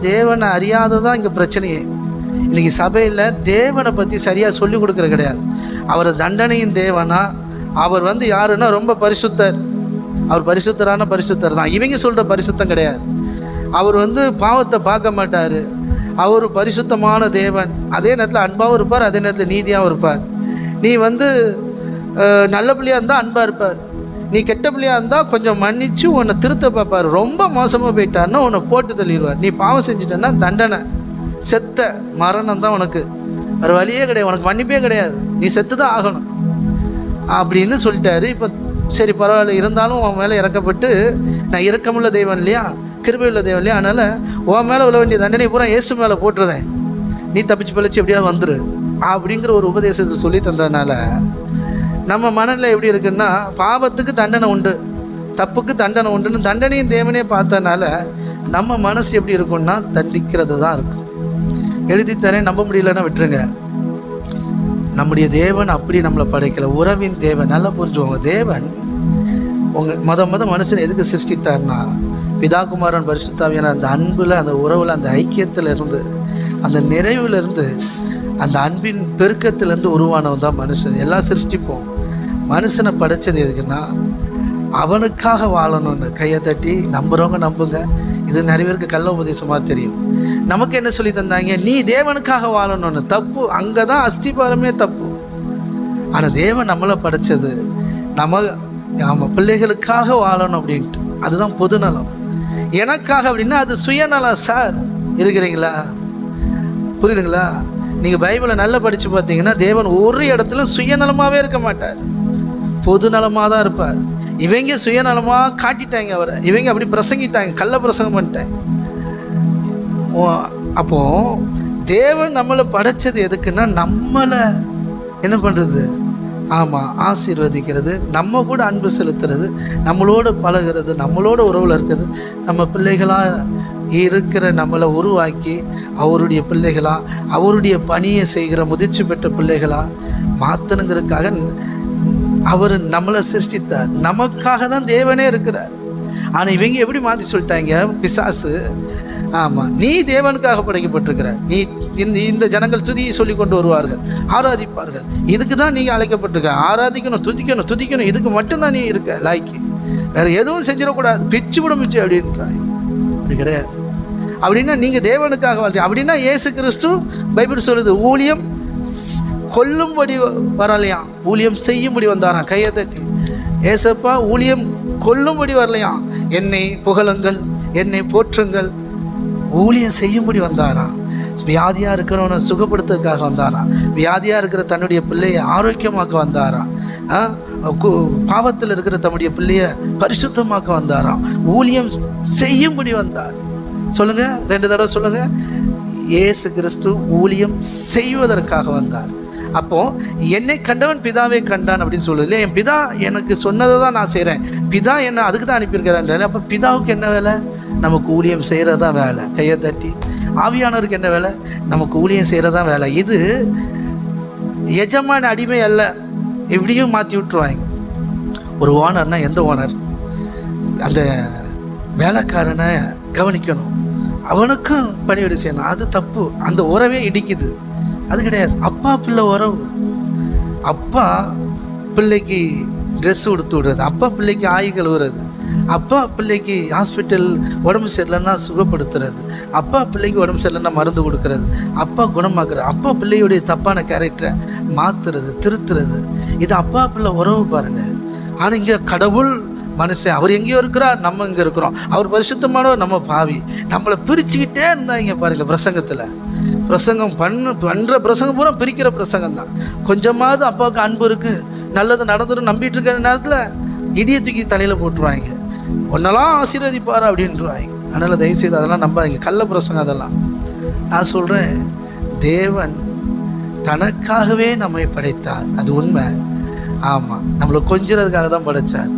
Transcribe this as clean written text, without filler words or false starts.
தேவனை அறியாததான் இங்கே பிரச்சனையே. இன்னைக்கு சபையில் தேவனை பற்றி சரியாக சொல்லிக் கொடுக்குறது கிடையாது. அவர் தண்டனையின் தேவனா, அவர் யாருன்னா ரொம்ப பரிசுத்தர். அவர் பரிசுத்தர் தான். இவங்க சொல்கிற பரிசுத்தம் கிடையாது. அவர் பாவத்தை பார்க்க மாட்டார். அவர் பரிசுத்தமான தேவன். அதே நேரத்தில் அன்பாகவும் இருப்பார், அதே நேரத்தில் நீதியாகவும் இருப்பார். நீ நல்ல பிள்ளையாக இருந்தால் அன்பாக இருப்பார். நீ கெட்ட பிள்ளையாக இருந்தால் கொஞ்சம் மன்னித்து உன்னை திருத்த பார்ப்பார். ரொம்ப மோசமாக போயிட்டான்னா உன்னை போட்டு தள்ளிடுவார். நீ பாவம் செஞ்சிட்டேன்னா தண்டனை, செத்த மரணம் தான் உனக்கு. வேறு வழியே கிடையாது, உனக்கு மன்னிப்பே கிடையாது, நீ செத்து தான் ஆகணும் அப்படின்னு சொல்லிட்டாரு. இப்போ சரி பரவாயில்ல, இருந்தாலும் உன் மேலே இறக்கப்பட்டு, நான் இரக்கமுள்ள தெய்வம் இல்லையா, கிருபையுள்ள தெய்வம் இல்லையா, அதனால் உன் மேலே உள்ள வேண்டிய தண்டனை பூரா இயேசு மேலே போட்டுருதேன், நீ தப்பிச்சு பழிச்சு எப்படியா வந்துரு அப்படிங்கிற ஒரு உபதேசத்தை சொல்லி தந்ததுனால நம்ம மனநிலை எப்படி இருக்குன்னா, பாவத்துக்கு தண்டனை உண்டு, தப்புக்கு தண்டனை உண்டுன்னு தண்டனையும் தேவனே பார்த்தனால நம்ம மனசு எப்படி இருக்குன்னா தண்டிக்கிறது தான் இருக்கும். எழுதித்தரேன், நம்ப முடியலன்னா விட்டுருங்க. நம்முடைய தேவன் அப்படி நம்மளை படைக்கல. உறவின் தேவன். நல்லா புரிஞ்சுவோங்க. தேவன் முத மனுஷன் எதுக்கு சிருஷ்டித்தார்னா, பிதாகுமாரன் பரிசுத்தாவியான அந்த அன்பில், அந்த உறவில், அந்த ஐக்கியத்தில் இருந்து, அந்த நிறைவில் இருந்து, அந்த அன்பின் பெருக்கத்திலேருந்து உருவானவன் தான் மனுஷன். எல்லாம் சிருஷ்டிப்போம். மனுஷனை படைச்சது எதுக்குன்னா அவனுக்காக வாழணும்னு. கையை தட்டி நம்புகிறவங்க நம்புங்க. இது நிறைய பேருக்கு கள்ள உபதேசமாக தெரியும். நமக்கு என்ன சொல்லி தந்தாங்க, நீ தேவனுக்காக வாழணும்னு. தப்பு, அங்கே தான் அஸ்திபாரமே தப்பு. ஆனால் தேவன் நம்மளை படைச்சது நம்ம பிள்ளைகளுக்காக வாழணும் அப்படின்ட்டு. அதுதான் பொதுநலம். எனக்காக அப்படின்னா அது சுயநலம். சார் இருக்கிறீங்களா? புரியுதுங்களா? நீங்கள் பைபிளை நல்லா படித்து பார்த்தீங்கன்னா தேவன் ஒரு இடத்துல சுயநலமாகவே இருக்க மாட்டார், பொதுநலமாக தான் இருப்பார். இவங்க சுயநலமாக காட்டிட்டாங்க அவரை, இவங்க அப்படி பிரசங்கிட்டாங்க, கள்ள பிரசங்கம் பண்ணிட்டாங்க. அப்போது தேவன் நம்மளை படைச்சது எதுக்குன்னா நம்மளை என்ன பண்ணுறது, ஆமாம், ஆசீர்வதிக்கிறது, நம்ம கூட அன்பு செலுத்துறது, நம்மளோட பழகிறது, நம்மளோட உறவில் இருக்கிறது, நம்ம பிள்ளைகளாக இருக்கிற நம்மளை உருவாக்கி அவருடைய பிள்ளைகளாக, அவருடைய பணியை செய்கிற முதிர்ச்சி பெற்ற பிள்ளைகளாக மாற்றணுங்கிறதுக்காக அவர் நம்மளை சிருஷ்டித்தார். நமக்காக தான் தேவனே இருக்கிறார். ஆனால் இவங்க எப்படி மாற்றி சொல்லிட்டாங்க, பிசாசு. ஆமாம், நீ தேவனுக்காக படைக்கப்பட்டிருக்கிற, நீ இந்த ஜனங்கள் துதியை சொல்லி கொண்டு வருவார்கள், ஆராதிப்பார்கள், இதுக்கு தான் நீங்கள் அழைக்கப்பட்டிருக்க, ஆராதிக்கணும், துதிக்கணும், இதுக்கு மட்டும்தான் நீ இருக்க லாய்க்கு, வேறு எதுவும் செஞ்சிடக்கூடாது, பிச்சு விட மிச்சு அப்படின்றாங்க. அப்படி கிடையாது. அப்படின்னா நீங்கள் தேவனுக்காக வாழ்க்கை. அப்படின்னா இயேசு கிறிஸ்து பைபிள் சொல்லுது, ஊழியம் கொல்லும்படி வரலையாம், ஊழியம் செய்யும்படி வந்தாராம். கையை தட்டி ஏசப்பா ஊழியம் கொல்லும்படி வரலையாம். என்னை புகழுங்கள், என்னை போற்றுங்கள், ஊழியம் செய்யும்படி வந்தாராம். வியாதியாக இருக்கிறவனை சுகப்படுத்துறதுக்காக வந்தாராம். வியாதியாக இருக்கிற தன்னுடைய பிள்ளையை ஆரோக்கியமாக்க வந்தாராம். பாவத்தில் இருக்கிற தன்னுடைய பிள்ளையை பரிசுத்தமாக்க வந்தாராம். ஊழியம் செய்யும்படி வந்தார். சொல்லுங்க, 2 தடவை சொல்லுங்க. இயேசு கிறிஸ்து ஊழியம் செய்வதற்காக வந்தார். அப்போ என்னை கண்டவன் பிதாவை கண்டான் அப்படின்னு சொல்லுது. என் பிதா எனக்கு சொன்னதை தான் நான் செய்கிறேன், பிதா என்ன அதுக்கு தான் அனுப்பியிருக்கிறான். அப்போ பிதாவுக்கு என்ன வேலை? நமக்கு ஊழியம் செய்கிறது தான் வேலை. கையை தட்டி. ஆவியானவருக்கு என்ன வேலை? நமக்கு ஊழியம் செய்கிறது தான் வேலை. இது எஜமான அடிமை அல்ல. எப்படியும் மாற்றி விட்டுருவாங்க. ஒரு ஓனர்னா எந்த ஓனர் அந்த வேலைக்காரனை கவனிக்கணும், அவனுக்கும் பணிவிடை செய்யணும். அது தப்பு. அந்த உறவே இடிக்குது. அது கிடையாது. அப்பா பிள்ளை உறவு. அப்பா பிள்ளைக்கு ட்ரெஸ் கொடுத்து விடுறது, அப்பா பிள்ளைக்கு ஆய் கழுவுறது, அப்பா பிள்ளைக்கு ஹாஸ்பிட்டல் உடம்பு சரியில்லைன்னா சுகப்படுத்துறது, அப்பா பிள்ளைக்கு உடம்பு சரியில்லைன்னா மருந்து கொடுக்கறது, அப்பா குணமாக்குறது, அப்பா பிள்ளையுடைய தப்பான கேரக்டரை மாற்றுறது, திருத்துறது. இது அப்பா பிள்ளை உறவு பாருங்கள். ஆனால் இங்கே கடவுள் மனுஷன், அவர் எங்கேயோ இருக்கிறார், நம்ம இங்கே இருக்கிறோம். அவர் பரிசுத்தமானவர், நம்ம பாவி. நம்மளை பிரிச்சுக்கிட்டே இருந்தாங்க பாருங்கள். பிரசங்கம் பண்ணுற பிரசங்கம் பூரா பிரிக்கிற பிரசங்கம் தான். கொஞ்சமாவது அப்பாவுக்கு அன்பு இருக்குது, நல்லது நடந்துடும் நம்பிட்டு இருக்கிற நேரத்தில் இடியை தூக்கி தலையில் போட்டுருவாங்க, ஒன்னெல்லாம் ஆசீர்வதிப்பார் அப்படின்ட்டுருவாங்க. அதனால் தயவுசெய்து அதெல்லாம் நம்பாதீங்க, கள்ள பிரசங்கம் அதெல்லாம். நான் சொல்கிறேன், தேவன் தனக்காகவே நம்மை படைத்தார், அது உண்மை. ஆமாம், நம்மளை கொஞ்சிறதுக்காக தான் படைத்தார்.